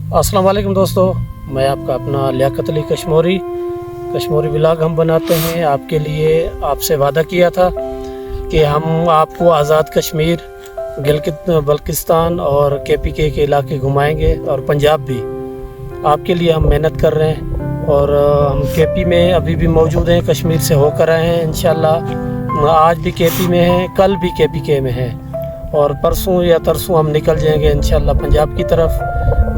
अस्सलाम वालेकुम दोस्तों, मैं आपका अपना लियाकत अली कश्मीरी व्लॉग हम बनाते हैं आपके लिए। आपसे वादा किया था कि हम आपको आज़ाद कश्मीर, गिलगित बल्तिस्तान और KPK के इलाके घुमाएंगे और पंजाब भी। आपके लिए हम मेहनत कर रहे हैं और हम KP में अभी भी मौजूद हैं, कश्मीर से होकर आए हैं। इंशाल्लाह आज भी KP में हैं, कल भी KPK में हैं और परसों या तरसों हम निकल जाएंगे इंशाल्लाह पंजाब की तरफ।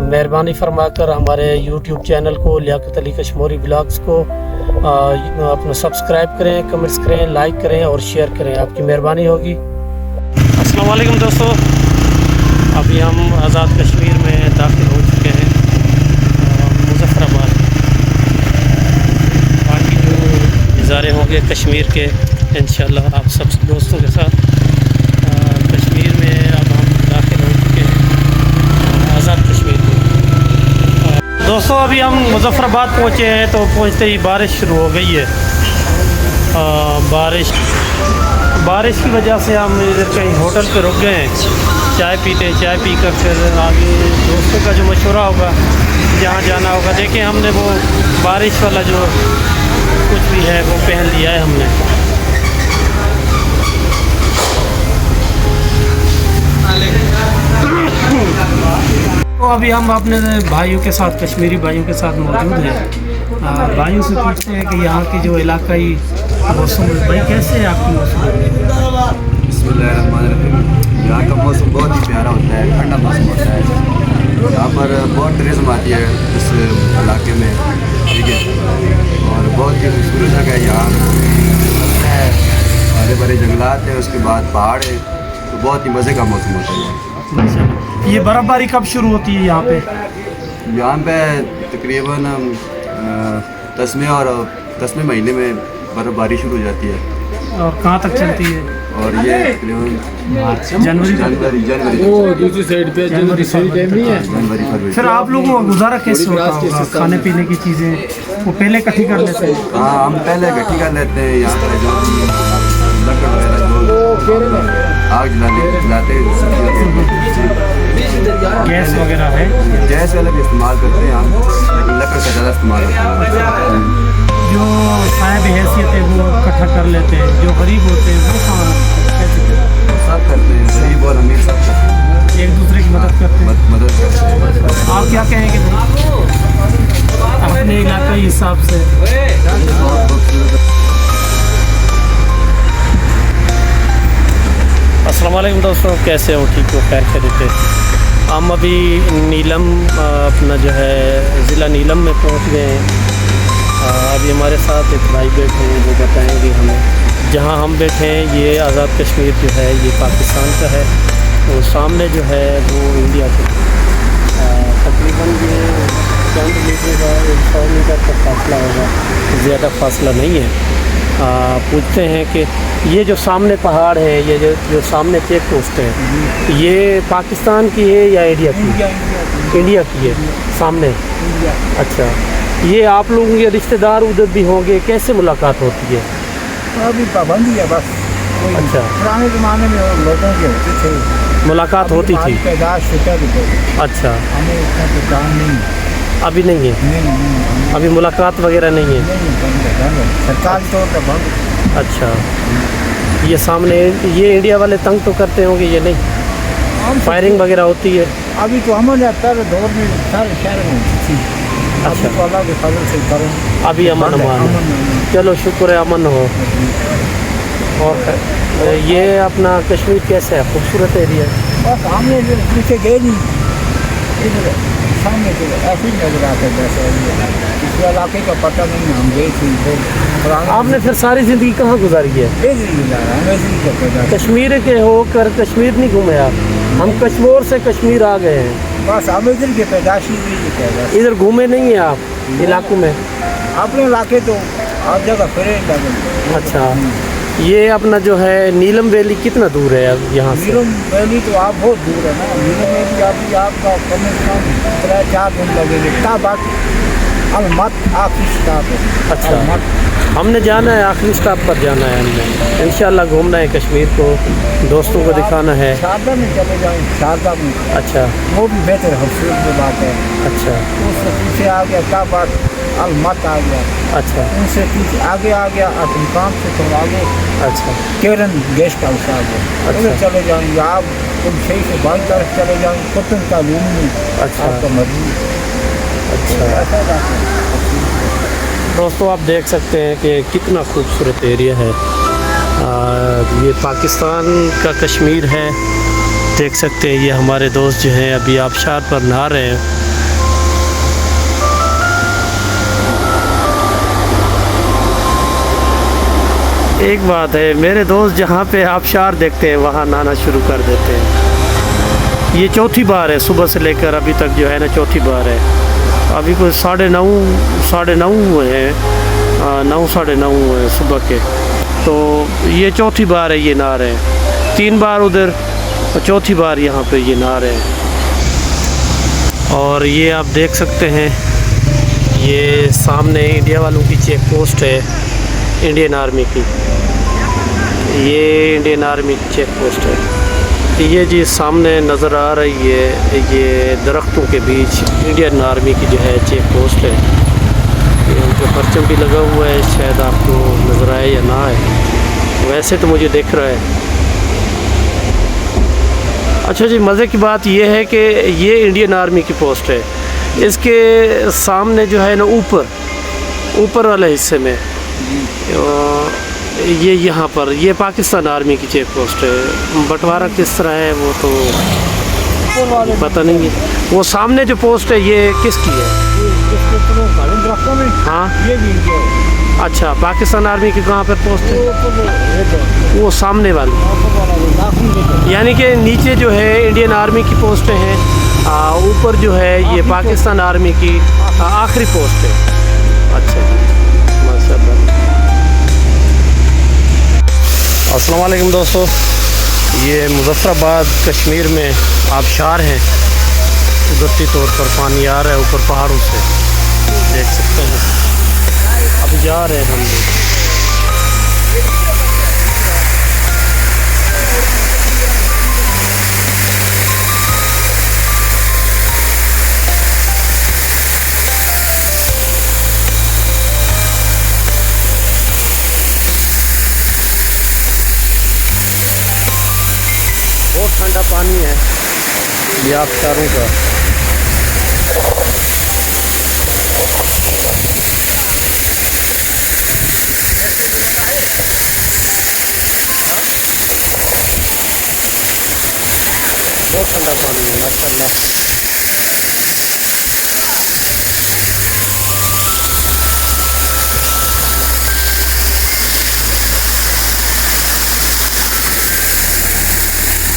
मेहरबानी फरमाकर हमारे YouTube चैनल को लियाकत अली कश्मीरी व्लॉग्स को अपना सब्सक्राइब करें, कमेंट्स करें, लाइक करें और शेयर करें, आपकी मेहरबानी होगी। अस्सलाम वालेकुम दोस्तों, अभी हम आज़ाद कश्मीर में दाखिल हो चुके हैं, मुज़फ़्फ़राबाद। बाकी जो नज़ारे होंगे कश्मीर के इंशाल्लाह आप सब दोस्तों के साथ। कश्मीर में अब हम दाखिल हो चुके हैं, आज़ाद कश्मीर में। दोस्तों अभी हम मुज़फ़्फ़राबाद पहुँचे हैं तो पहुँचते ही बारिश शुरू हो गई है। बारिश की वजह से हम इधर कहीं होटल पे रुक गए हैं, चाय पी कर फिर आगे दोस्तों का जो मशवरा होगा जहाँ जाना होगा। देखें हमने वो बारिश वाला जो कुछ भी है वो पहन लिया है हमने। तो अभी हम अपने भाइयों के साथ, कश्मीरी भाइयों के साथ मौजूद हैं। भाइयों से पूछते हैं कि यहाँ की जो इलाकाई मौसम, भाई कैसे है आपकी मौसम? यहाँ का मौसम बहुत ही प्यारा होता है, ठंडा मौसम होता है। यहाँ पर बहुत टूरिज्म आती है इस इलाके में, ठीक है, और बहुत ही खूबसूरत जगह है। यहाँ हरे भरे जंगलात हैं, उसके बाद पहाड़ है, तो बहुत ही मज़े का मौसम होता है। ये बर्फ़बारी कब शुरू होती है यहाँ पे? यहाँ पे तकरीबन 10वें महीने में बर्फ़बारी शुरू हो जाती है। और कहाँ तक चलती है? और ये तकरीबन जनवरी दूसरी साइड पे जनवरी फरवरी। फिर आप लोगों का गुजारा कैसे होता होगा? खाने पीने की चीज़ें वो पहले इकट्ठी कर लेते हैं? हाँ, हम पहले इकट्ठी कर लेते हैं। यहाँ पर जो लकड़ वगैरह जो आग जलाते गैस वगैरह है, गैस वाला भी इस्तेमाल करते हैं हम, लेकिन लकड़ का ज़्यादा इस्तेमाल होता है। जो साहब हैसियत है वो इकट्ठा कर लेते हैं, जो गरीब होते हैं वो कैसे करते हैं? सब करते हैं, गरीब और अमीर सब करते हैं, एक दूसरे की मदद करते हैं। मदद करते हैं। आप क्या कहेंगे अपने इलाके हिसाब से? अस्सलाम वालेकुम दोस्तों, कैसे हो? ठीक हो? खैर खैरियत है। हम अभी नीलम अपना जो है ज़िला नीलम में पहुंच गए हैं। अभी हमारे साथ एक भाई बैठे हैं, वो बताएंगे हमें। जहां हम बैठे हैं ये आज़ाद कश्मीर जो है ये पाकिस्तान का है, और सामने जो है वो इंडिया का। तकरीबन ये 100 मीटर का 100 मीटर का फासला होगा, ज़्यादा फासला नहीं है। पूछते हैं कि ये जो सामने पहाड़ है, ये जो सामने चेक पोस्ट है, ये पाकिस्तान की है या इंडिया की? इंडिया की है सामने। अच्छा, ये आप लोगों के रिश्तेदार उधर भी होंगे, कैसे मुलाकात होती है? अभी पाबंदी है बस। अच्छा, पुराने ज़माने में लोगों के होते थे, मुलाकात होती थी। अच्छा, हमें इतना तो काम नहीं है। अभी नहीं है? नहीं, अभी मुलाकात वगैरह नहीं है? सरकारी तौर पर बंद। अच्छा, ये सामने ये इंडिया वाले तंग तो करते होंगे, ये नहीं फायरिंग वगैरह होती है? अभी तो अमन है, तर दौर में सारे शहर में होती थी। अच्छा, तो अल्लाह के फजल से करें, अभी अमन अमान। चलो शुक्र है, अमन हो। और ये अपना कश्मीर कैसा है? खूबसूरत एरिया है। बस हमने पीछे गए नहीं, इधर सामने तो ऐसे ही नजर आते हैं जैसे इस इलाके का पता नहीं। हम गए थे। आपने फिर सारी ज़िंदगी कहाँ गुजारी है? कश्मीर के होकर कश्मीर नहीं घूमे आप? हम कश्मीर से कश्मीर आ गए हैं। बस हम इधर के पैदाशी इधर घूमे नहीं है आप इलाकों में? अपने इलाके तो हर जगह फिरे। अच्छा, ये अपना जो है नीलम वैली कितना दूर है अब यहाँ से? नीलम वैली तो आप बहुत दूर है ना। नीलम वैली अभी आपका कम से कम 3-4 दिन लगेंगे। तब अलमत आखिरी स्टॉप है। अच्छा, हमने जाना है, आखिरी स्टॉप पर जाना है हमने। इंशाल्लाह घूमना है कश्मीर को, दोस्तों को दिखाना है। शारदा में चले जाएँ, शारदा में। अच्छा, वो भी बेहतर खूबसूरत बात है। अच्छा। अच्छा उससे पीछे आ गया क्या बात अलमत आ गया, अच्छा उनसे पीछे आगे आ गया अटमकाम से थोड़ा आगे अच्छा केरन गेस्ट हाउस आ गया, अच्छा। उधर चले जाएंगे आप, तुम सही से बाई तरफ चले जाएंगे कुतुब तालीम में, अच्छा। आपका मर्जी। अच्छा ऐसा बात है। दोस्तों आप देख सकते हैं कि कितना खूबसूरत एरिया है। ये पाकिस्तान का कश्मीर है, देख सकते हैं। ये हमारे दोस्त जो हैं अभी आबशार पर नहा रहे हैं। एक बात है, मेरे दोस्त जहाँ पे आबशार देखते हैं वहाँ नहाना शुरू कर देते हैं। ये चौथी बार है, सुबह से लेकर अभी तक जो है ना चौथी बार है। अभी कोई 9:30 हुए हैं, 9 साढ़े 9 हुए हैं सुबह के। तो ये चौथी बार है ये नहा रहे हैं। 3 बार उधर, चौथी बार यहाँ पे ये नहा रहे हैं। और ये आप देख सकते हैं, ये सामने इंडिया वालों की चेक पोस्ट है, इंडियन आर्मी की। ये इंडियन आर्मी की चेक पोस्ट है। ये जी सामने नज़र आ रही है, ये दरख्तों के बीच इंडियन आर्मी की जो है चेक पोस्ट है। ये उनका परचम भी लगा हुआ है, शायद आपको नज़र आए या ना आए, वैसे तो मुझे दिख रहा है। अच्छा जी, मज़े की बात यह है कि ये इंडियन आर्मी की पोस्ट है। इसके सामने जो है ना ऊपर वाले हिस्से में ये यहाँ पर ये पाकिस्तान आर्मी की चेक पोस्ट है। बंटवारा किस तरह है वो तो पता नहीं है। वो सामने जो पोस्ट है ये किसकी है? हाँ ये भी अच्छा, पाकिस्तान आर्मी की कहाँ पर पोस्ट है? वो सामने वाली, यानी कि नीचे जो है इंडियन आर्मी की पोस्टें हैं, ऊपर जो है ये पाकिस्तान आर्मी की आखिरी पोस्ट है। अच्छा माशाल्लाह। अस्सलाम वालेकुम दोस्तों, ये मुज़फ़्फ़राबाद कश्मीर में आबशार हैं। कुदरती तौर पर पानी आ रहा है ऊपर पहाड़ों से, देख सकते हैं। अब जा रहे हैं हम लोग। बहुत ठंडा पानी है ये आबशारों का। बहुत ठंडा पानी है माशाल्लाह।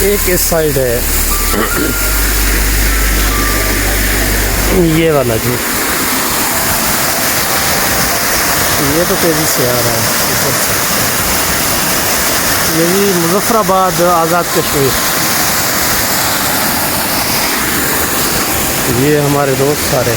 एक इस साइड है ये वाला जी, ये तो तेज़ी से आ रहा है। ये भी मुज़फ़्फ़राबाद आज़ाद कश्मीर। ये हमारे दोस्त सारे